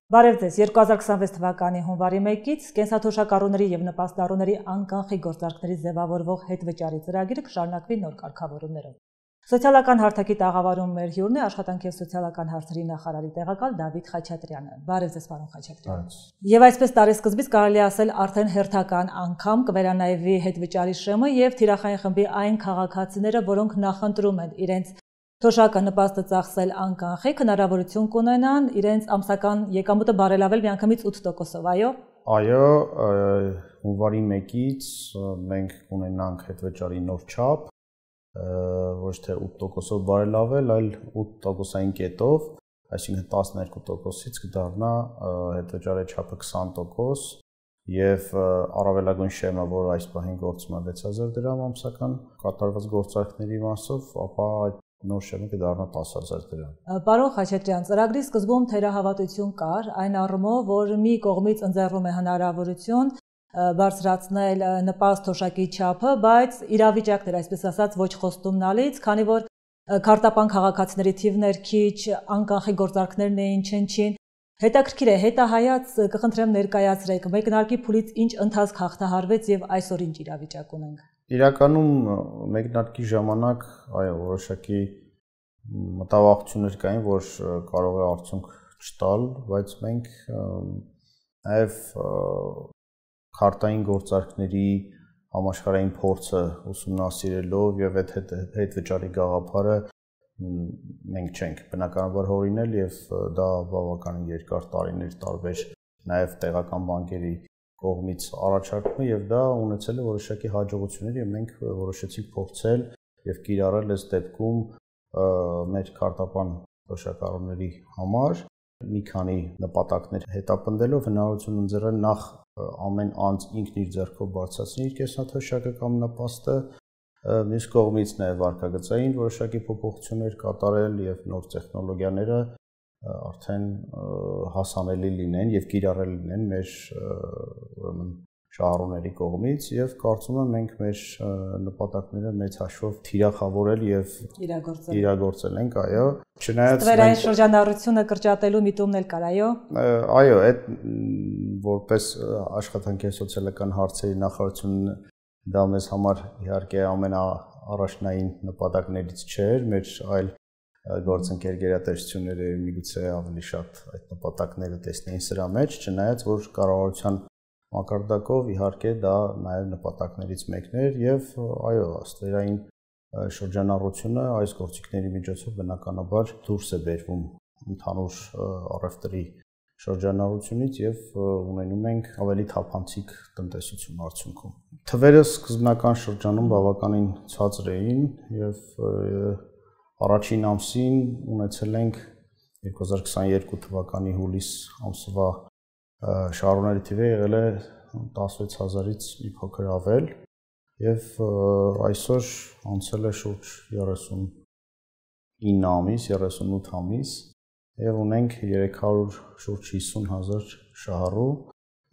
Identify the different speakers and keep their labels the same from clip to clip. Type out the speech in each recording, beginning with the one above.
Speaker 1: Բարև ձեզ, 2026 թվականի հունվարի 1-ից կենսաթոշակառուների և նպաստառուների անկանխի գործարքների ձևավորվող հետվճարի ծրագիրը կշարունակվի նոր կարգավորումներով։ Սոցիալական հարթակի տաղավարում մեր հյուրն է աշխատանքի և սոցիալական հարցերի նախարարի տեղակալ Դավիթ Խաչատրյանը։ Բարև ձեզ, պարոն Խաչատրյան։ Եվ այսպես տարեսկզբից կարելի ասել արդեն հերթական անգամ կվերանայվի հետվճարի շեմը և թիրախային խմբի այն քաղաքացիները, որոնք նախընտրում են իրենց թոշակը նպաստը ծախսել անկանխիկ, հնարավորություն կունենան իրենց ամսական եկամուտը բարելավել միանգամից 8%-ով, այո։
Speaker 2: Այո, հունվարի 1-ից մենք կունենանք հետվճարի նոր չափ, ոչ թե 8%-ով բարելավել, այլ 8%-ային կետով, այսինքն 12%-ից կդառնա հետվճարի չափը 20% եւ առավելագույն շեմը, որ այս պահին գործում է 6000 դրամ ամսական կատարված գործարքների մասով, ապա այդ նոր շեմը կդառնա 10000 դրամ։
Speaker 1: Պարոն Խաչատրյան, ծրագրի սկզբում թերահավատություն կար, այն առումով, որ մի կողմից ընձեռում է հնարավորություն բարձրացնել նպաստ թոշակի չափը, բայց իրավիճակն էր, այսպես ասած, ոչ խոստումնալից, քանի որ քարտապան քաղաքացիների թիվն էր քիչ, անկանխի գործարքներն էին չնչին։ Հետաքրքիր է, հետահայաց կխնդրեմ ներկայացրեք, մեկնարկի փուլից ինչ ընթացք հաղթահարվեց եւ այսօր ինչ իրավիճակ ունենք։
Speaker 2: Իրականում մեկնարկի ժամանակ, այո, որոշակի մտավախություններ կային, որ կարող է արդյունք չտալ, բայց մենք նաև քարտային գործարքների համաշխարհային փորձը ուսումնասիրելով եւ այդ հետվճարի գաղափարը մենք չենք բնականաբար հորինել եւ դա բավականին երկար տարիներ տարբեր նաև տեղական բանկերի կողմից առաջարկվում է եւ դա ունեցել է որոշակի հաջողություններ եւ մենք որոշեցինք փորձել եւ կիրառել այս դեպքում մեր քարտապան թոշակառուների համար մի քանի նպատակներ հետապնդելով հնարավորություն ընձեռել նախ ամեն անձ ինքն իր ձեռքով բարձրացնի իր կենսաթոշակը կամ նպաստը, մյուս կողմից նաև վարքագծային որոշակի փոփոխություններ կատարել եւ նոր տեխնոլոգիաները արդեն հասանելի լինեն եւ կիրառել լինեն մեր ուրեմն շահառուների կողմից եւ կարծում եմ մենք մեր նպատակները մեծ հաշվով թիրախավորել եւ իրագործել ենք, այո, չնայած
Speaker 1: Տվերային շրջանառությունը կրճատելու միտումն էլ կար, այո։
Speaker 2: Այո, այդ որպես աշխատանքի սոցիալական հարցերի նախարարություն դա մեզ համար իհարկե ամենաառաջնային նպատակներից չէր, մեր այլ գործընկեր գերատեսչությունները միգուցե ավելի շատ այդ նպատակները տեսնեին սրա մեջ, չնայած որ կառավարության մակարդակով իհարկե դա նաև նպատակներից մեկն էր եւ այո, աստղերային շրջանառությունը այս գործիքների միջոցով բնականաբար դուրս է բերվում ընդհանուր առևտրի շրջանառությունից եւ ունենում ենք ավելի թափանցիկ տնտեսություն արդյունքում։ Թվերը սկզբնական շրջանում բավականին ցածր էին եւ առաջին ամսին ունեցել ենք 2022 թվականի հուլիս ամսվա շահառուների թիվը եղել է 16000-ից մի փոքր ավել եւ այսօր անցել է շուրջ 39 ամիս, 38 ամիս եւ ունենք 300 շուրջ 50000 շահառու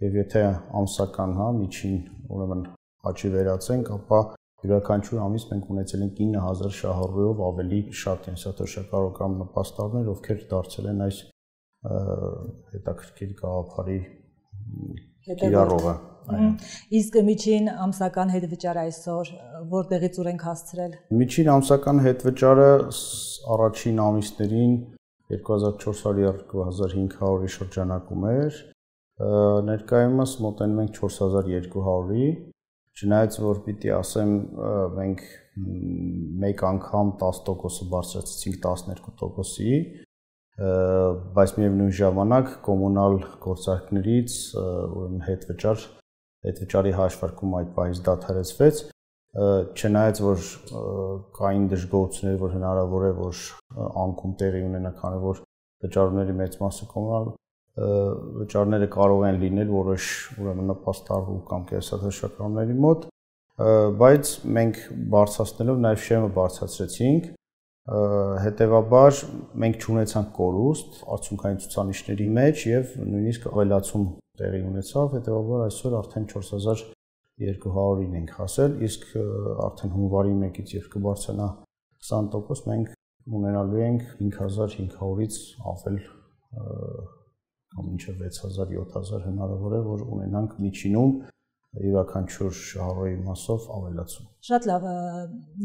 Speaker 2: եւ եթե ամսական, միջին, ուրեմն աճի վերածենք, ապա յուրաքանչյուր ամիս մենք ունեցել ենք 9000 շահառուով ավելի շատ կենսաթոշակառու կամ նպաստառներ, ովքեր դարձել են այս հետաքրքիր գաղափարի կիրառողը։
Speaker 1: Իսկ միջին ամսական հետվճարը այսօր որտեղից ուր ենք հասցրել։
Speaker 2: Միջին ամսական հետվճարը առաջին ամիսներին 2400-2500-ի շրջանակում էր, ներկայումս մոտենում ենք 4200-ի, չնայած որ պիտի ասեմ մենք մեկ անգամ 10%-ը բարձրացրեցինք 12%-ի, բայց միևնույն ժամանակ կոմունալ գործարքներից ուրեմն հետվճարի հաշվարկումը այդ պահից դադարեցվեց, չնայած որ կային դժգոհություններ, որ հնարավոր է որ անկում տեղի ունենա, քանի որ վճարումների մեծ մասը կոմունալ վճարները կարող են լինել որոշ ուրեմն նպաստառու կամ կենսաթոշակառուների մոտ, բայց մենք բարձրացնելով նաև շեմը բարձրացրեցինք, հետևաբար մենք չունեցանք կորուստ արդյունքային ցուցանիշների մեջ եւ նույնիսկ ավելացում տեղի ունեցավ, հետևաբար այսօր արդեն 4200-ին ենք հասել, իսկ արդեն հունվարի 1-ից երբ կբարձրանա 20%, մենք ունենալու ենք 5500-ից ավել կամ մինչև 6000-7000 հնարավոր է որ ունենանք միջինում յուրաքանչյուր շահառուի մասով ավելացում։
Speaker 1: Շատ լավ,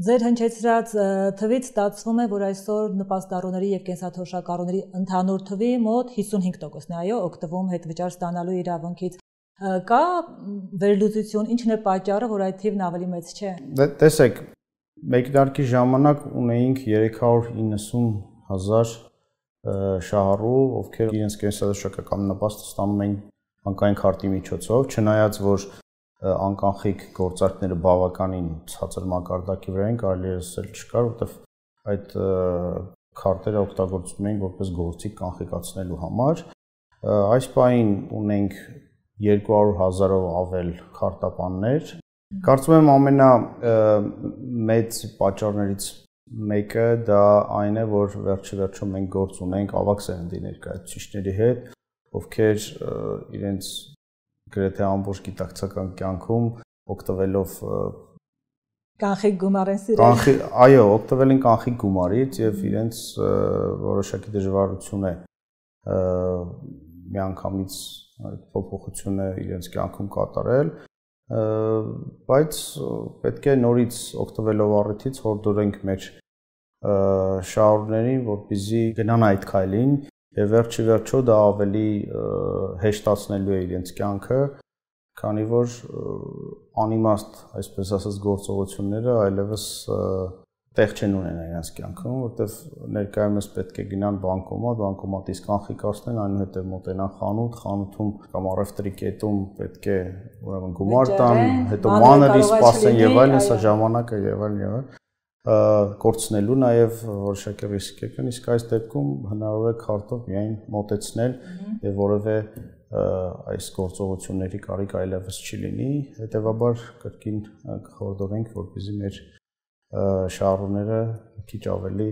Speaker 1: ձեր հնչեցրած թվից ստացվում է, որ այսօր նպաստառուների եւ կենսաթոշակառուների ընդհանուր թվի մոտ 55%-ն է, այո, օգտվում հետվճար ստանալու իրավունքից։ Կա վերլուծություն, ինչն է պատճառը, որ այդ թիվն ավելի մեծ չէ։
Speaker 2: Տեսեք, մեկնարկի ժամանակ ունեինք 390,000 շահառու, ովքեր իրենց կենսաթոշակական նպաստը ստանում էին բանկային քարտի միջոցով, չնայած որ անկանխիկ գործարքները բավականին ցածր մակարդակի վրա են, կարելի է ասել չկար, որտեղ այդ քարտերը օգտագործվում էին որպես գործիք կանխիկացնելու համար։ Այս պահին ունենք 200,000-ով ավել քարտապաններ։ Կարծում եմ ամենամեծ պատճառներից մեկը դա այն է, որ վերջիվերջո մենք գործ ունենք ավագ սերնդի ներկայացուցիչների հետ, ովքեր իրենց գրեթե ամբողջ գիտակցական կյանքում օգտվելով
Speaker 1: կանխիկ գումար են սիրել։
Speaker 2: Այո, օգտվել են կանխիկ գումարից եւ իրենց որոշակի դժվարություն է միանգամից այդ փոփոխությունը իրենց կյանքում կատարել, բայց պետք է նորից օգտվելով առիթից հորդորենք մեր շահառուներին, որպեսզի գնան այդ քայլին եւ վերջիվերջո դա ավելի հեշտացնելու է իրենց կյանքը, քանի որ անիմաստ, այսպես ասած, գործողությունները այլևս տեղ չեն ունենա իրենց կյանքում, որտեվ ներկայումս պետք է գնան բանկոմատից կանխիկացնեն, այնուհետև մոտենան խանութ, խանութում կամ առևտրի կետում պետք է ուրեմն գումար տան, հետո մանրի սպասեն եւ այլն, սա ժամանակը եւ այլն կորցնելու նաև որոշակի ռիսկ է կան, իսկ այս դեպքում հնարավոր է քարտով միայն մոտեցնել եւ որևէ այս գործողությունների կարիք այլևս չի լինի, հետեւաբար կրկին կխորհրդենք, որպեսզի մեր շահառուները քիչ ավելի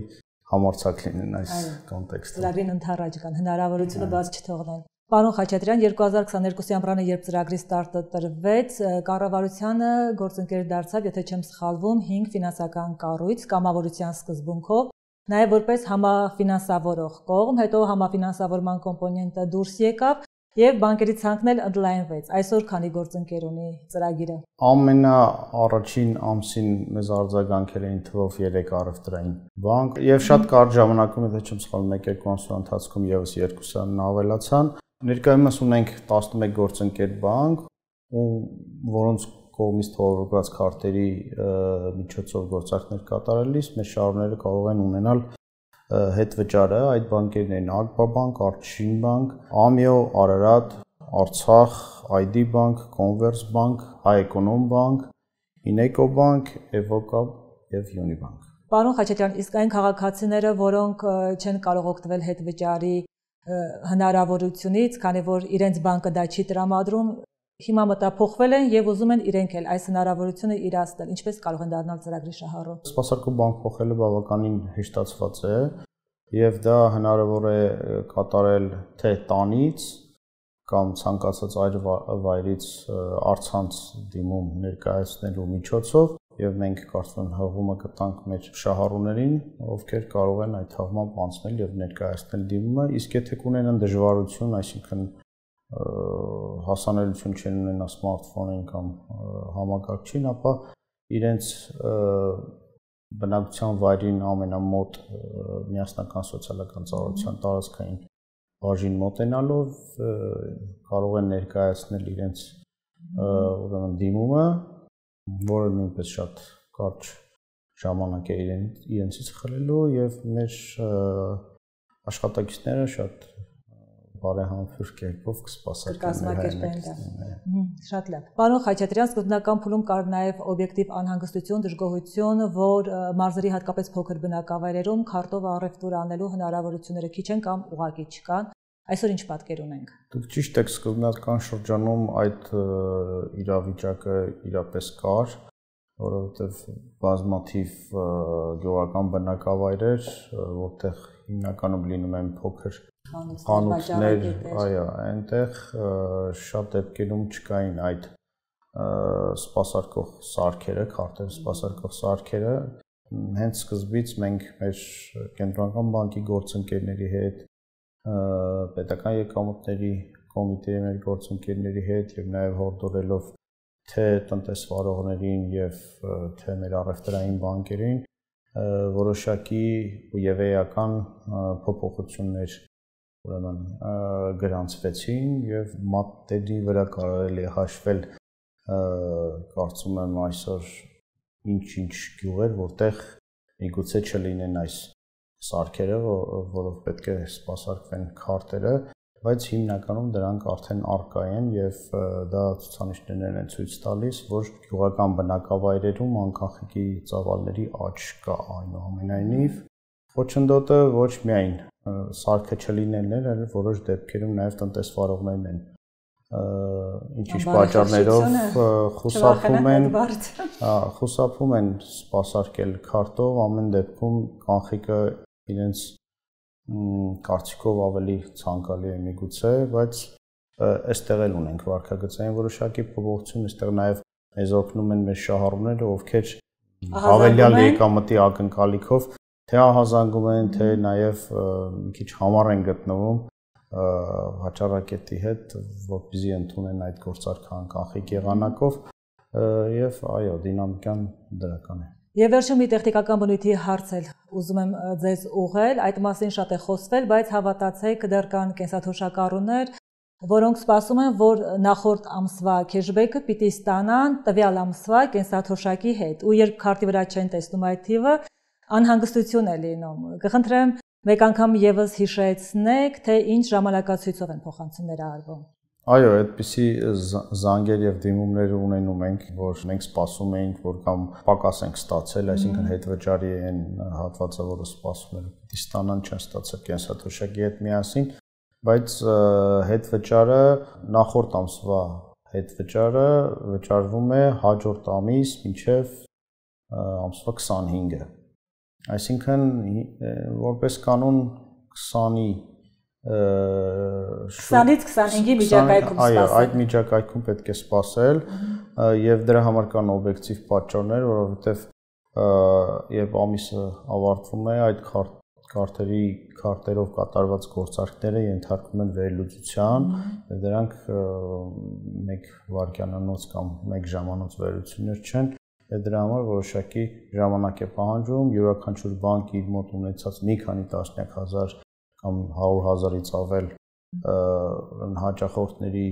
Speaker 2: համարձակ լինեն այս կոնտեքստում։
Speaker 1: Ծրագրին ընդառաջ կան, հնարավորությունը բաց չթողնեն։ Պարոն Խաչատրյան, 2022 ամռանը, երբ ծրագրի ստարտը տրվեց, կառավարությանը գործընկեր դարձավ, եթե չեմ սխալվում, 5 ֆինանսական կառույց կամավորության սկզբունքով, նաև որպես համաֆինանսավորող կողմ, հետո համաֆինանսավորման կոմպոնենտը դուրս եկավ եւ բանկերի ցանկն էլ ընդլայնվեց։ Այսօր քանի գործընկեր ունի ծրագիրը։
Speaker 2: Ամենաառաջին ամսին մեզ արձագանքել էին թվով 3 առևտրային բանկ եւ շատ կարճ ժամանակում, եթե չեմ սխալվում, 1-2 ամսվա ընթացքում եւս 2-ն ավելացան։ Ներկայումս ունենք 11 գործընկեր բանկ, որոնց կողմից թողարկված քարտերի միջոցով գործարքներ կատարելիս մեր շահառուները կարող են ունենալ հետվճարը, այդ բանկերն են Ալպա բանկ, Արչին բանկ, Ամիո, Արարատ, Արցախ, ID բանկ, Converse բանկ, Հայ-Էկոնոմ բանկ, Ինեկո բանկ, Էվոկա եւ Յունիբանկ։
Speaker 1: Պարոն Խաչատրյան, իսկ այն քաղաքացիները, որոնք չեն կարող օգտվել հետվճարի հնարավորությունից, քանի որ իրենց բանկը դա չի տրամադրում, հիմա մտափոխվել են եւ ուզում են իրենք էլ այս հնարավորությունը իրացնել, ինչպես կարող են դառնալ ծրագրի շահառու։
Speaker 2: Սպասարկող բանկ փոխելը բավականին հեշտացված է եւ դա հնարավոր է կատարել թե տանից կամ ցանկացած այլ վայրից առցանց դիմում ներկայացնելու միջոցով եւ մենք կարծում եմ հղումը կտանք մեր շահառուներին, ովքեր կարող են այդ հղմամբ անցնել եւ ներկայացնել դիմումը, իսկ եթե կունենան դժվարություն, այսինքն հասանելիություն չեն ունենա սմարթֆոնին կամ համակարգչին, ապա իրենց բնակության վայրին ամենամոտ միասնական սոցիալական ծառայության տարածքային բաժին մոտենալով կարող են ներկայացնել իրենց ուրեմն դիմումը, որը նույնպես շատ կարճ ժամանակ է իրենցից խլելու եւ մեր աշխատակիցները շատ բարեհամբույր կերպով կսպասարկեն։
Speaker 1: Շատ լավ։ Պարոն Խաչատրյան, սկզբնական փուլում կար նաև օբյեկտիվ անհանգստություն, դժգոհություն, որ մարզերի հատկապես փոքր բնակավայրերում քարտով առևտուր անելու հնարավորությունները քիչ են կամ ուղղակի չկան։ Այսօր ինչ պատկեր ունենք։
Speaker 2: Դուք ճիշտ եք, սկզբնական շրջանում այդ իրավիճակը իրապես կար, որովհետև բազմաթիվ գյուղական բնակավայրեր, որտեղ հիմնականում լինում են փոքր խանութներ, այո, այնտեղ շատ դեպքերում չկային այդ սպասարկող սարքերը, քարտեր սպասարկող սարքերը։ Հենց սկզբից մենք մեր կենտրոնական բանկի գործընկերների հետ պետական եկամուտների կոմիտեի մեր գործընկերների հետ եւ նաեւ հորդորելով թե տնտեսվարողներին եւ թե մեր առևտրային բանկերին որոշակի եւ էական փոփոխություններ ուրեմն գրանցվեցին եւ մատների վրա կարելի է հաշվել կարծում եմ այսօր ինչ գյուղեր որտեղ միգուցե չլինեն այս սարքերը, որով պետք է սպասարկվեն քարտերը, բայց հիմնականում դրանք արդեն առկա են եւ դա ցուցանիշներն են ցույց տալիս, որ գյուղական բնակավայրերում անկանխիկի ծավալների աճ կա այնուամենայնիվ խոչընդոտը ոչ միայն սարքը չլինելն է, այլ որոշ դեպքերում նաեւ տնտեսվարողներն են ինչ պատճառներով խուսափում են սպասարկել քարտով, ամեն դեպքում կանխիկը իրենց կարծիքով ավելի ցանկալի է միգուցե, բայց այստեղ էլ ունենք վարքագծային որոշակի փոփոխություն, այստեղ նաև մեզ օգնում են մեր շահառուները, ովքեր հավելյալ եկամտի ակնկալիքով թե ահազանգում են, թե նաև մի քիչ համառ են գտնվում հաճառակետի հետ, որպեսզի ընդունեն այդ գործարքը անկանխիկ եղանակով եւ այո, դինամիկան դրական է։
Speaker 1: Եվ վերջում մի տեխնիկական բնույթի հարց էլ ուզում եմ ձեզ ուղղել, այդ մասին շատ է խոսվել, բայց հավատացեք, դեռ կան կենսաթոշակառուներ, որոնք սպասում են, որ նախորդ ամսվա քեշբեքը պիտի ստանան տվյալ ամսվա կենսաթոշակի հետ, ու երբ քարտի վրա չեն տեսնում այդ թիվը, անհանգստություն է լինում։ Կխնդրեմ մեկ անգամ եւս հիշեցնեք, թե ինչ ժամանակացույցով են փոխանցումները արվում։
Speaker 2: Այո, այդպիսի զանգեր եւ դիմումներ ունենում ենք, որ մենք սպասում էինք, որ կամ պակաս ենք ստացել, այսինքն հետվճարի են հատվածը, որը սպասում էր, պիտի ստանան, չեն ստացել կենսաթոշակի հետ միասին, բայց հետվճարը նախորդ ամսվա հետվճարը վճարվում է հաջորդ ամիս մինչեւ ամսվա 25-ը։ Այսինքն որպես կանոն 20-ի
Speaker 1: 20-ից 25-ի միջակայքում սպասել։
Speaker 2: Այո, այդ միջակայքում պետք է սպասել եւ դրա համար կան օբյեկտիվ պատճառներ, որովհետեւ երբ ամիսը ավարտվում է, այդ քարտերով կատարված գործարքները ենթարկվում են վերլուծության եւ դրանք 1 վայրկյանանոց կամ 1 ժամանոց վերլուծություններ չեն։ Եվ դրա համար որոշակի ժամանակ է պահանջում, յուրաքանչյուր բանկ իր մոտ ունեցած մի քանի տասնյակ հազար կամ 100,000-ից ավել հաճախորդների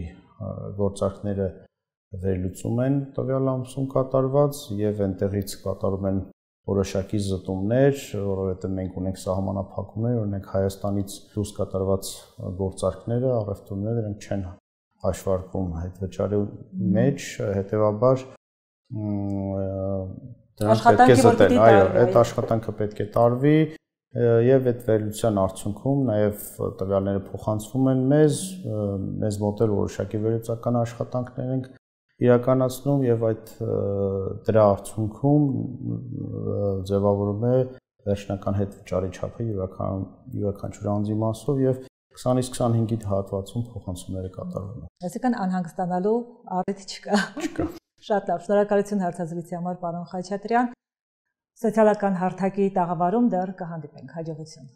Speaker 2: գործարքները վերլուծում են տվյալ ամսում կատարված եւ այնտեղից կատարում են որոշակի զտումներ, որովհետեւ մենք ունենք սահմանափակումներ, օրինակ Հայաստանից դուրս կատարված գործարքները, առևտուրները դրանք չեն հաշվարկվում հետվճարի մեջ, հետեւաբար դրանք պետք է զտել, այո, այդ աշխատանքը պետք է տարվի եւ այդ վերլուծության արդյունքում նաեւ տվյալները փոխանցվում են մեզ մոտ էլ որոշակի վերլուծական աշխատանքներ ենք իրականացնում եւ այդ դրա արդյունքում ձևավորում է վերջնական հետվճարի չափը յուրաքանչյուր անձի մասով եւ 20-ից 25-ի հատվածում փոխանցումները կատարվում են։
Speaker 1: Այսինքն անհանգստանալու առիթ չկա։
Speaker 2: Չկա։
Speaker 1: Շատ լավ, շնորհակալություն հարցազրույցի համար, պարոն Խաչատրյան։ Սոցիալական հարթակի տաղավարում դեռ կհանդիպենք, հաջողություն։